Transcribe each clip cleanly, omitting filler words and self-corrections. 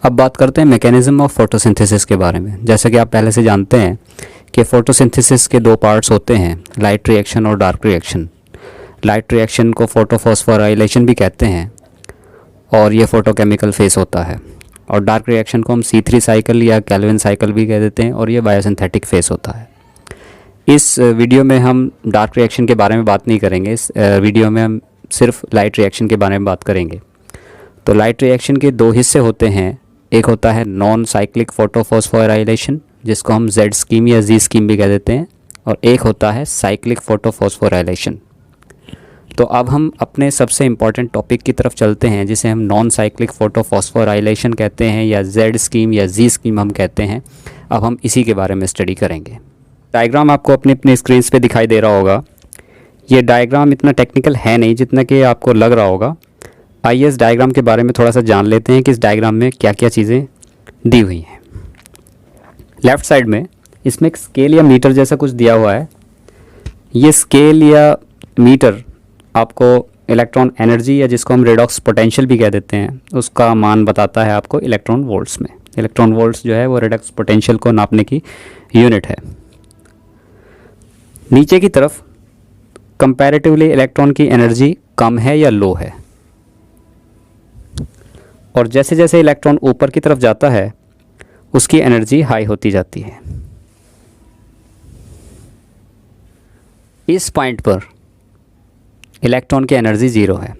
अब बात करते हैं मैकेनिज्म ऑफ फोटोसिंथेसिस के बारे में। जैसा कि आप पहले से जानते हैं कि फोटोसिंथेसिस के दो पार्ट्स होते हैं, लाइट रिएक्शन और डार्क रिएक्शन। लाइट रिएक्शन को फोटोफॉस्फोराइलेशन भी कहते हैं और ये फोटोकेमिकल फेस होता है, और डार्क रिएक्शन को हम C3 साइकिल या कैल्विन साइकिल भी कह देते हैं और ये बायोसिंथेटिक फेस होता है। इस वीडियो में हम डार्क रिएक्शन के बारे में बात नहीं करेंगे, इस वीडियो में हम सिर्फ लाइट रिएक्शन के बारे में बात करेंगे। तो लाइट रिएक्शन के दो हिस्से होते हैं, एक होता है नॉन साइक्लिक फोटोफॉस्फोराइलेशन जिसको हम Z स्कीम या Z स्कीम भी कह देते हैं, और एक होता है साइक्लिक फोटोफॉस्फोराइलेशन। तो अब हम अपने सबसे इम्पॉर्टेंट टॉपिक की तरफ चलते हैं जिसे हम नॉन साइक्लिक फोटोफॉस्फोराइलेशन कहते हैं या Z स्कीम या Z स्कीम हम कहते हैं। अब हम इसी के बारे में स्टडी करेंगे। डायग्राम आपको अपनी स्क्रीन पे दिखाई दे रहा होगा। ये डायग्राम इतना टेक्निकल है नहीं जितना कि आपको लग रहा होगा। आइए इस डायग्राम के बारे में थोड़ा सा जान लेते हैं कि इस डायग्राम में क्या क्या चीज़ें दी हुई हैं। लेफ़्ट साइड में इसमें एक स्केल या मीटर जैसा कुछ दिया हुआ है। ये स्केल या मीटर आपको इलेक्ट्रॉन एनर्जी या जिसको हम रेडॉक्स पोटेंशियल भी कह देते हैं उसका मान बताता है आपको इलेक्ट्रॉन वोल्ट्स में। इलेक्ट्रॉन वोल्ट्स जो है वो रेडॉक्स पोटेंशियल को नापने की यूनिट है। नीचे की तरफ कंपैरेटिवली इलेक्ट्रॉन की एनर्जी कम है या लो है, और जैसे जैसे इलेक्ट्रॉन ऊपर की तरफ जाता है उसकी एनर्जी हाई होती जाती है। इस पॉइंट पर इलेक्ट्रॉन की एनर्जी ज़ीरो है,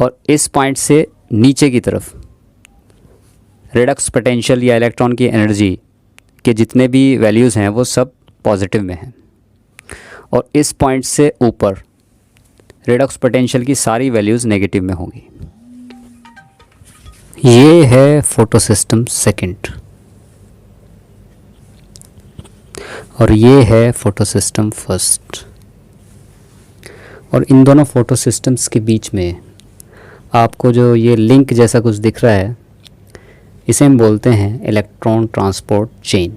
और इस पॉइंट से नीचे की तरफ रेडॉक्स पोटेंशियल या इलेक्ट्रॉन की एनर्जी के जितने भी वैल्यूज़ हैं वो सब पॉजिटिव में हैं, और इस पॉइंट से ऊपर रेडॉक्स पोटेंशियल की सारी वैल्यूज़ नेगेटिव में होंगी। ये है फोटो सिस्टम सेकंड और ये है फोटो सिस्टम फर्स्ट, और इन दोनों फोटो सिस्टम्स के बीच में आपको जो ये लिंक जैसा कुछ दिख रहा है इसे हम बोलते हैं इलेक्ट्रॉन ट्रांसपोर्ट चेन।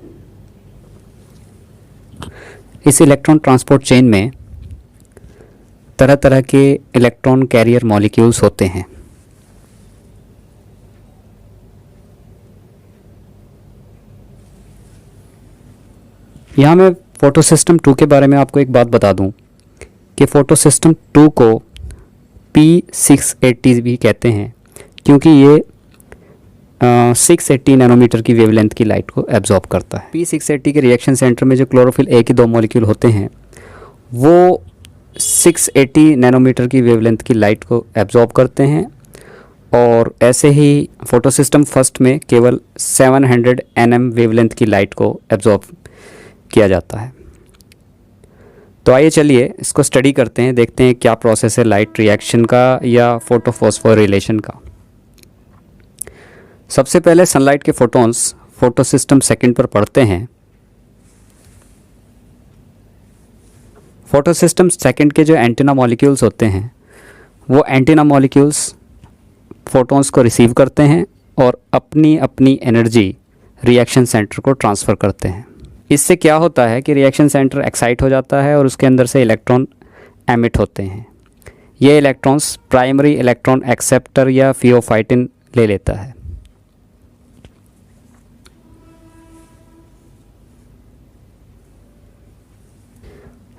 इस इलेक्ट्रॉन ट्रांसपोर्ट चेन में तरह तरह के इलेक्ट्रॉन कैरियर मॉलिक्यूल्स होते हैं। यहाँ मैं फोटो सिस्टम 2 के बारे में आपको एक बात बता दूं कि फोटो सिस्टम 2 को P680 भी कहते हैं क्योंकि ये 680 नैनोमीटर की वेवलेंथ की लाइट को एब्जॉर्ब करता है। P680 के रिएक्शन सेंटर में जो क्लोरोफिल A के दो मॉलिक्यूल होते हैं वो 680 नैनोमीटर की वेवलेंथ की लाइट को एब्जॉर्ब करते हैं, और ऐसे ही फोटो सिस्टम फर्स्ट में केवल 700 nm वेवलेंथ की लाइट को एब्जॉर्ब किया जाता है। तो आइए चलिए इसको स्टडी करते हैं, देखते हैं क्या प्रोसेस है लाइट रिएक्शन का या फोटोफॉस्फोरिलेशन का। सबसे पहले सनलाइट के फोटॉन्स फोटो सिस्टम सेकंड पर पड़ते हैं। फोटो सिस्टम सेकंड के जो एंटीना मॉलिक्यूल्स होते हैं वो एंटीना मॉलिक्यूल्स फोटॉन्स को रिसीव करते हैं और अपनी अपनी एनर्जी रिएक्शन सेंटर को ट्रांसफ़र करते हैं। इससे क्या होता है कि रिएक्शन सेंटर एक्साइट हो जाता है और उसके अंदर से इलेक्ट्रॉन एमिट होते हैं। ये इलेक्ट्रॉन्स प्राइमरी इलेक्ट्रॉन एक्सेप्टर या फियोफाइटिन ले लेता है।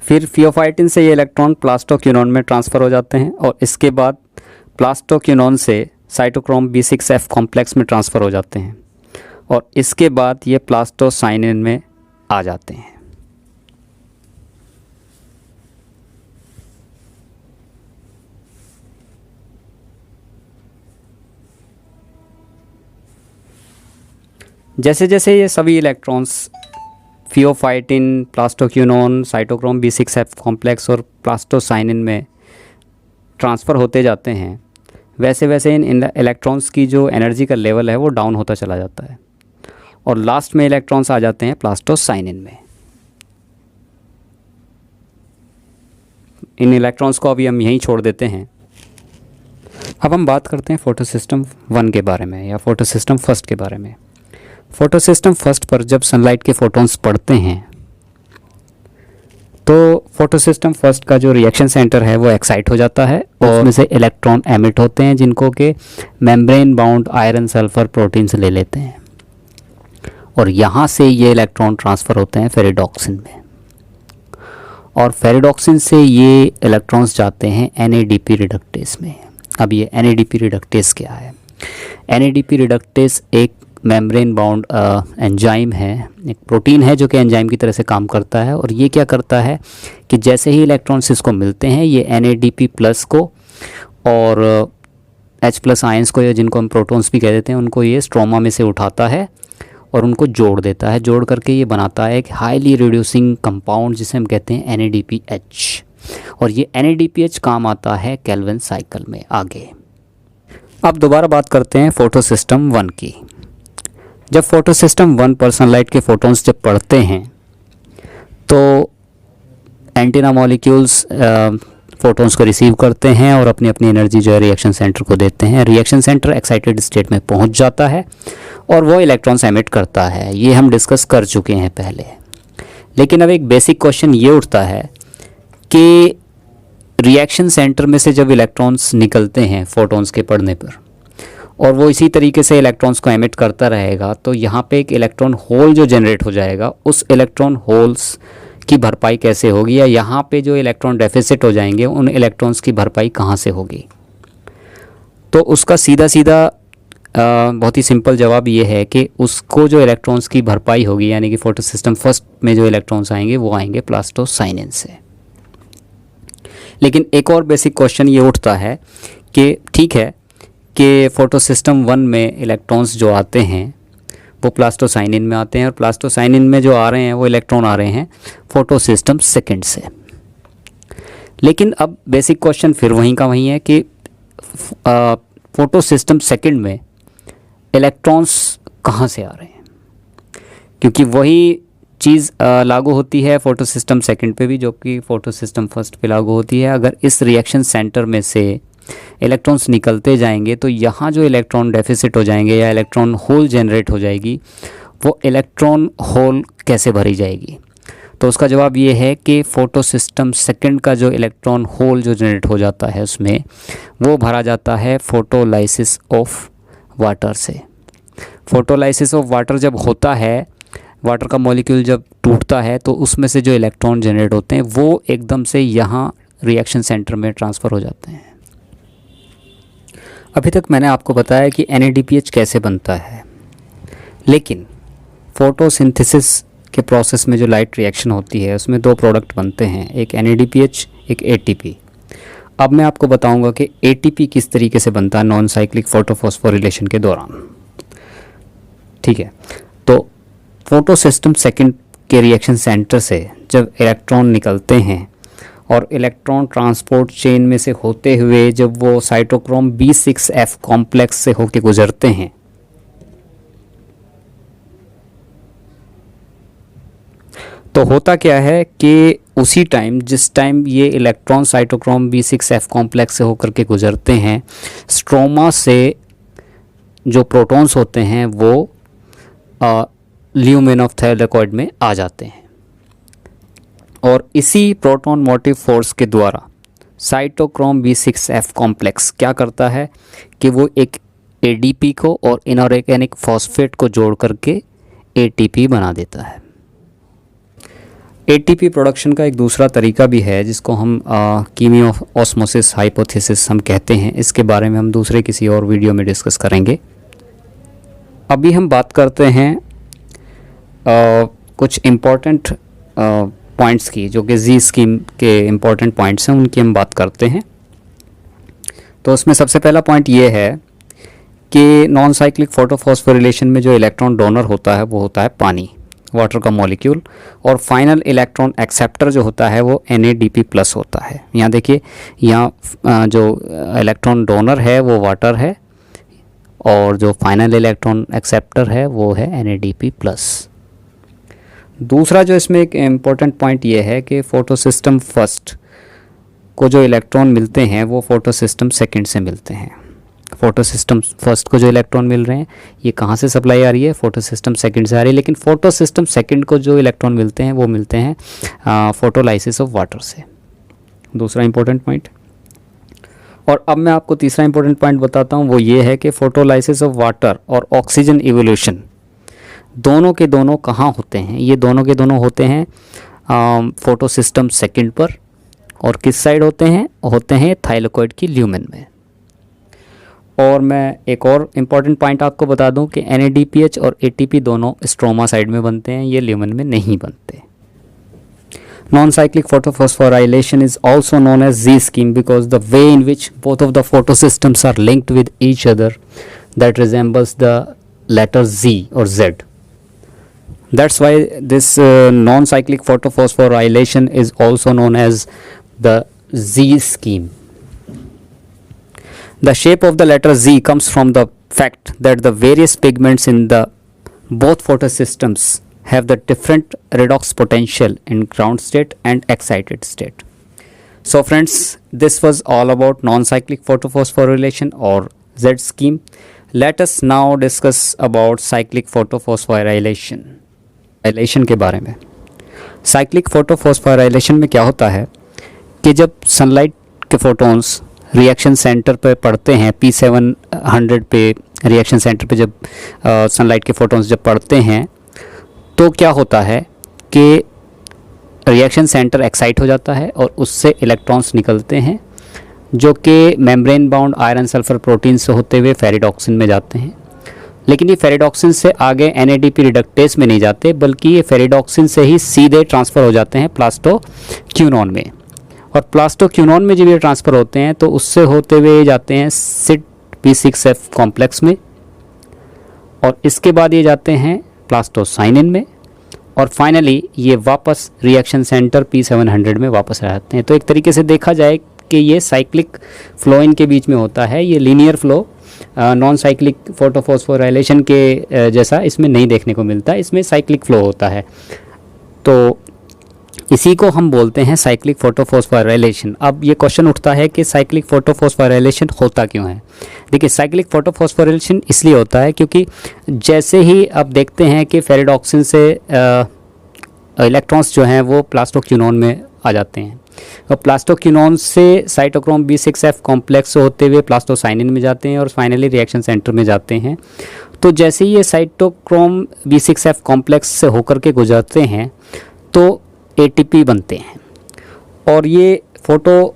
फिर फियोफाइटिन से ये इलेक्ट्रॉन प्लास्टोक्यूनॉन में ट्रांसफ़र हो जाते हैं, और इसके बाद प्लास्टोक्यूनॉन से साइटोक्रोम B6F कॉम्प्लेक्स में ट्रांसफ़र हो जाते हैं, और इसके बाद ये प्लास्टोसाइनिन में आ जाते हैं। जैसे जैसे ये सभी electrons pheophytin, plastoquinone, cytochrome B6F complex और प्लास्टोसाइनिन में ट्रांसफ़र होते जाते हैं, वैसे वैसे इन इलेक्ट्रॉन्स की जो एनर्जी का लेवल है वो डाउन होता चला जाता है, और लास्ट में इलेक्ट्रॉन्स आ जाते हैं प्लास्टोसाइनिन में। इन इलेक्ट्रॉन्स को अभी हम यहीं छोड़ देते हैं। अब हम बात करते हैं फोटो सिस्टम 1 के बारे में या फोटो सिस्टम फर्स्ट के बारे में। फोटो सिस्टम फर्स्ट पर जब सनलाइट के फोटॉन्स पड़ते हैं तो फोटो सिस्टम फर्स्ट का जो रिएक्शन सेंटर है वो एक्साइट हो जाता है और उसमें से इलेक्ट्रॉन एमिट होते हैं जिनको के membrane bound iron sulphur proteins ले लेते हैं और यहाँ से ये इलेक्ट्रॉन ट्रांसफ़र होते हैं फेरिडॉक्सिन में और फेरिडॉक्सिन से ये इलेक्ट्रॉन्स जाते हैं NADP रिडक्टेस में। अब ये NADP रिडक्टेस क्या है? NADP रिडक्टेस एक मेम्ब्रेन बाउंड एंजाइम है, एक प्रोटीन है जो कि एंजाइम की तरह से काम करता है और ये क्या करता है कि जैसे ही इलेक्ट्रॉन्स इसको मिलते हैं ये NADP प्लस को और H प्लस आयंस को या जिनको हम प्रोटॉन्स भी कह देते हैं उनको ये स्ट्रोमा में से उठाता है और उनको जोड़ देता है। जोड़ करके ये बनाता है एक हाईली रिड्यूसिंग कंपाउंड जिसे हम कहते हैं NADPH और ये NADPH काम आता है केल्विन साइकिल में आगे। अब दोबारा बात करते हैं फोटो सिस्टम 1 की। जब फोटो सिस्टम 1 पर सनलाइट के फोटोन्स जब पड़ते हैं तो एंटीना मॉलिक्यूल्स फोटोन्स को रिसीव करते हैं और अपनी अपनी एनर्जी जो है रिएक्शन सेंटर को देते हैं। रिएक्शन सेंटर एक्साइटेड स्टेट में पहुंच जाता है और वो इलेक्ट्रॉन्स एमिट करता है। ये हम डिस्कस कर चुके हैं पहले, लेकिन अब एक बेसिक क्वेश्चन ये उठता है कि रिएक्शन सेंटर में से जब इलेक्ट्रॉन्स निकलते हैं फोटोन्स के पड़ने पर और वो इसी तरीके से इलेक्ट्रॉन्स को एमिट करता रहेगा तो यहाँ पे एक इलेक्ट्रॉन होल जो जनरेट हो जाएगा उस इलेक्ट्रॉन होल्स की भरपाई कैसे होगी या यहाँ पे जो इलेक्ट्रॉन डेफिसिट हो जाएंगे उन इलेक्ट्रॉन्स की भरपाई कहाँ से होगी? तो उसका सीधा सीधा बहुत ही सिंपल जवाब ये है कि उसको जो इलेक्ट्रॉन्स की भरपाई होगी यानी कि फोटो सिस्टम फर्स्ट में जो इलेक्ट्रॉन्स आएंगे वो आएंगे प्लास्टोसाइनिन से। लेकिन एक और बेसिक क्वेश्चन ये उठता है कि ठीक है कि फोटो सिस्टम 1 में इलेक्ट्रॉन्स जो आते हैं वो प्लास्टोसाइनिन में आते हैं और प्लास्टोसाइनिन में जो आ रहे हैं वो इलेक्ट्रॉन आ रहे हैं फोटो सिस्टम सेकेंड से। लेकिन अब बेसिक क्वेश्चन फिर वहीं का वहीं है कि फोटो सिस्टम सेकेंड में इलेक्ट्रॉन्स कहाँ से आ रहे हैं, क्योंकि वही चीज़ लागू होती है फोटो सिस्टम सेकेंड पे भी जो कि फोटो सिस्टम फर्स्ट पे लागू होती है। अगर इस रिएक्शन सेंटर में से इलेक्ट्रॉन्स निकलते जाएंगे तो यहाँ जो इलेक्ट्रॉन डेफिसिट हो जाएंगे या इलेक्ट्रॉन होल जनरेट हो जाएगी वो इलेक्ट्रॉन होल कैसे भरी जाएगी? तो उसका जवाब ये है कि फोटो सिस्टम सेकेंड का जो इलेक्ट्रॉन होल जो जनरेट हो जाता है उसमें वो भरा जाता है फोटोलाइसिस ऑफ वाटर से। फोटोलाइसिस ऑफ वाटर जब होता है, वाटर का मॉलिक्यूल जब टूटता है तो उसमें से जो इलेक्ट्रॉन जनरेट होते हैं वो एकदम से यहाँ रिएक्शन सेंटर में ट्रांसफ़र हो जाते हैं। अभी तक मैंने आपको बताया कि NADPH कैसे बनता है, लेकिन फोटोसिंथेसिस के प्रोसेस में जो लाइट रिएक्शन होती है उसमें 2 प्रोडक्ट बनते हैं, एक NADPH एक ATP। अब मैं आपको बताऊंगा कि ATP किस तरीके से बनता है नॉन साइक्लिक फोटोफॉस्फोरिलेशन के दौरान। ठीक है, तो फोटो सिस्टम सेकेंड के रिएक्शन सेंटर से जब इलेक्ट्रॉन निकलते हैं और इलेक्ट्रॉन ट्रांसपोर्ट चेन में से होते हुए जब वो साइटोक्रोम B6F कॉम्प्लेक्स से होके गुजरते हैं तो होता क्या है कि उसी टाइम जिस टाइम ये इलेक्ट्रॉन साइटोक्रोम B6F कॉम्प्लेक्स से होकर के गुजरते हैं स्ट्रोमा से जो प्रोटॉन्स होते हैं वो ल्यूमेन ऑफ थैलेकॉइड में आ जाते हैं और इसी प्रोटॉन मोटिव फोर्स के द्वारा साइटोक्रोम B6F कॉम्प्लेक्स क्या करता है कि वो एक ADP को और इनऑर्गेनिक फॉस्फेट को जोड़ करके ATP बना देता है। ATP प्रोडक्शन का एक दूसरा तरीका भी है जिसको हम कीमियो ऑस्मोसिस हाइपोथेसिस हम कहते हैं। इसके बारे में हम दूसरे किसी और वीडियो में डिस्कस करेंगे। अभी हम बात करते हैं कुछ इम्पोर्टेंट पॉइंट्स की जो कि जी स्कीम के इम्पोर्टेंट पॉइंट्स हैं, उनकी हम बात करते हैं। तो उसमें सबसे पहला पॉइंट ये है कि नॉन साइक्लिक फोटोफॉस्फोरिलेशन में जो इलेक्ट्रॉन डोनर होता है वो होता है पानी, वाटर का मॉलिक्यूल, और फाइनल इलेक्ट्रॉन एक्सेप्टर जो होता है वो NADP प्लस होता है। यहाँ देखिए, यहाँ जो इलेक्ट्रॉन डोनर है वो वाटर है और जो फाइनल इलेक्ट्रॉन एक्सेप्टर है वो है NADP प्लस। दूसरा जो इसमें एक इम्पॉर्टेंट पॉइंट ये है कि फोटो सिस्टम फर्स्ट को जो इलेक्ट्रॉन मिलते हैं वो फोटो सिस्टम सेकेंड से मिलते हैं। फोटो सिस्टम फर्स्ट को जो इलेक्ट्रॉन मिल रहे हैं ये कहाँ से सप्लाई आ रही है, फोटो सिस्टम सेकंड से आ रही है, लेकिन फोटो सिस्टम सेकंड को जो इलेक्ट्रॉन मिलते हैं वो मिलते हैं फोटोलाइसिस ऑफ वाटर से। दूसरा इंपॉर्टेंट पॉइंट। और अब मैं आपको तीसरा इंपॉर्टेंट पॉइंट बताता हूँ, वो ये है कि फोटोलाइसिस ऑफ वाटर और ऑक्सीजन इवोल्यूशन दोनों के दोनों कहाँ होते हैं। ये दोनों के दोनों होते हैं फोटो सिस्टम सेकंड पर, और किस साइड होते हैं थाइलाकोइड की ल्यूमेन में। और मैं एक और इम्पॉर्टेंट पॉइंट आपको बता दूं कि NADPH और ATP दोनों स्ट्रोमा साइड में बनते हैं, ये ल्यूमेन में नहीं बनते। Non-cyclic photophosphorylation is also known as Z scheme because the way in which both of the photosystems are linked with each other that resembles the letter Z or Z. That's why this non-cyclic photophosphorylation is also known as the Z scheme. The shape of the letter Z comes from the fact that the various pigments in the both photosystems have the different redox potential in ground state and excited state. So friends, this was all about non-cyclic photophosphorylation or Z scheme. Let us now discuss about cyclic photophosphorylation के बारे में। Cyclic photophosphorylation में क्या होता है कि जब sunlight के फोटॉन्स रिएक्शन सेंटर पे पड़ते हैं, P700 पे रिएक्शन सेंटर पे जब सनलाइट के फोटॉन्स जब पड़ते हैं तो क्या होता है कि रिएक्शन सेंटर एक्साइट हो जाता है और उससे इलेक्ट्रॉन्स निकलते हैं जो कि membrane bound iron sulphur protein से होते हुए फेरिडॉक्सिन में जाते हैं। लेकिन ये फेरिडॉक्सिन से आगे NADP रिडक्टेस में नहीं जाते, बल्कि ये फेरिडॉक्सिन से ही सीधे ट्रांसफ़र हो जाते हैं प्लास्टोक्यूनॉन में। और प्लास्टोक्यूनॉन में जब ये ट्रांसफ़र होते हैं तो उससे होते हुए जाते हैं सिट B6F कॉम्प्लेक्स में, और इसके बाद ये जाते हैं प्लास्टोसाइनिन में, और फाइनली ये वापस रिएक्शन सेंटर P700 में वापस आ जाते हैं। तो एक तरीके से देखा जाए कि ये साइक्लिक फ्लो इनके बीच में होता है, ये linear flow non cyclic photophosphorylation के जैसा इसमें नहीं देखने को मिलता, इसमें साइक्लिक फ्लो होता है। तो इसी को हम बोलते हैं साइक्लिक फोटोफॉस्फोराइलेशन। अब ये क्वेश्चन उठता है कि साइक्लिक फोटोफॉस्फोराइलेशन होता क्यों है। देखिए, साइक्लिक फोटोफॉस्फोराइलेशन इसलिए होता है क्योंकि जैसे ही आप देखते हैं कि फेरिडॉक्सिन से इलेक्ट्रॉन्स जो हैं वो प्लास्टोक्यूनॉन में आ जाते हैं, और प्लास्टोक्यूनॉन से साइटोक्रोम B6F कॉम्प्लेक्स होते हुए प्लास्टोसाइनिन में जाते हैं और फाइनली रिएक्शन सेंटर में जाते हैं। तो जैसे ही ये साइटोक्रोम B6F कॉम्प्लेक्स से होकर के गुजरते हैं तो ATP बनते हैं, और ये फोटो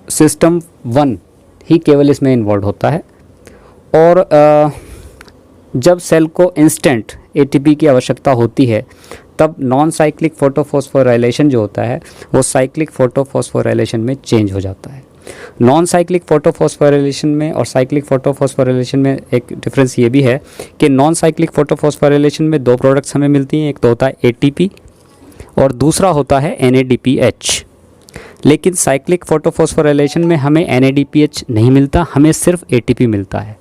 सिस्टम 1 ही केवल इसमें इन्वॉल्व होता है। और जब सेल को इंस्टेंट ATP की आवश्यकता होती है तब नॉन साइक्लिक फोटोफॉस्फोराइलेशन जो होता है वो साइक्लिक फोटोफॉस्फोराइलेशन में चेंज हो जाता है। नॉन साइक्लिक फोटोफॉस्फोराइलेशन में और साइक्लिक फोटोफॉस्फोराइलेशन में एक डिफरेंस ये भी है कि नॉन साइक्लिक फोटोफॉस्फोराइलेशन में दो प्रोडक्ट्स हमें मिलती हैं, एक तो होता है ATP और दूसरा होता है NADPH। लेकिन साइक्लिक फोटोफॉस्फोराइलेशन में हमें NADPH नहीं मिलता, हमें सिर्फ ATP मिलता है।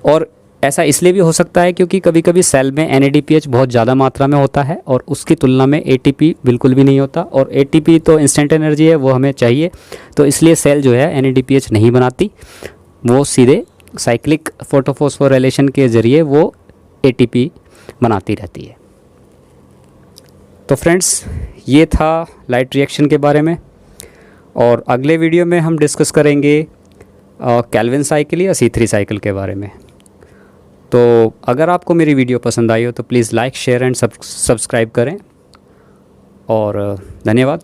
और ऐसा इसलिए भी हो सकता है क्योंकि कभी कभी सेल में NADPH बहुत ज़्यादा मात्रा में होता है और उसकी तुलना में ATP बिल्कुल भी नहीं होता, और ATP तो इंस्टेंट एनर्जी है, वो हमें चाहिए, तो इसलिए सेल जो है NADPH नहीं बनाती, वो सीधे साइक्लिक फोटोफॉस्फोराइलेशन के ज़रिए वो ATP बनाती रहती है। तो फ्रेंड्स, ये था लाइट रिएक्शन के बारे में, और अगले वीडियो में हम डिस्कस करेंगे केल्विन साइकिल या C3 साइकिल के बारे में। तो अगर आपको मेरी वीडियो पसंद आई हो तो please like, share and subscribe करें, और धन्यवाद।